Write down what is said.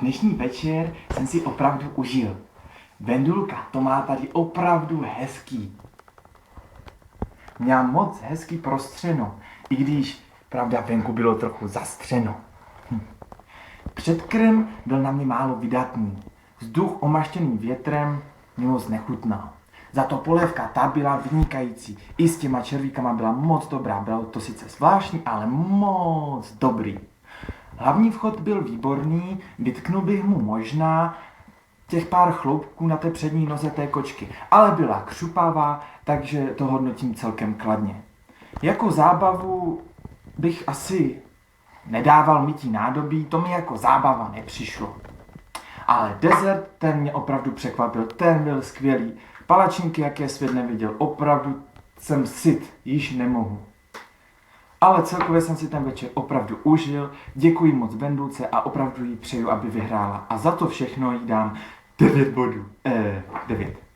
Dnešní večer jsem si opravdu užil. Vendulka to má tady opravdu hezký. Měla moc hezky prostřeno, i když, pravda, venku bylo trochu zastřeno. Předkrm byl na mě málo vydatný. Vzduch omaštěný větrem mě moc nechutnal. Za to polévka ta byla vynikající. I s těma červíkama byla moc dobrá. Bylo to sice zvláštní, ale moc dobrý. Hlavní vchod byl výborný, vytknul bych mu možná těch pár chloupků na té přední noze té kočky, ale byla křupavá, takže to hodnotím celkem kladně. Jako zábavu bych asi nedával mytí nádobí, to mi jako zábava nepřišlo. Ale dezert, ten mě opravdu překvapil, ten byl skvělý. Palačinky, jaké svět neviděl, opravdu jsem syt, již nemohu. Ale celkově jsem si ten večer opravdu užil, děkuji moc Vendulce a opravdu jí přeju, aby vyhrála. A za to všechno jí dám 9 bodů. 9.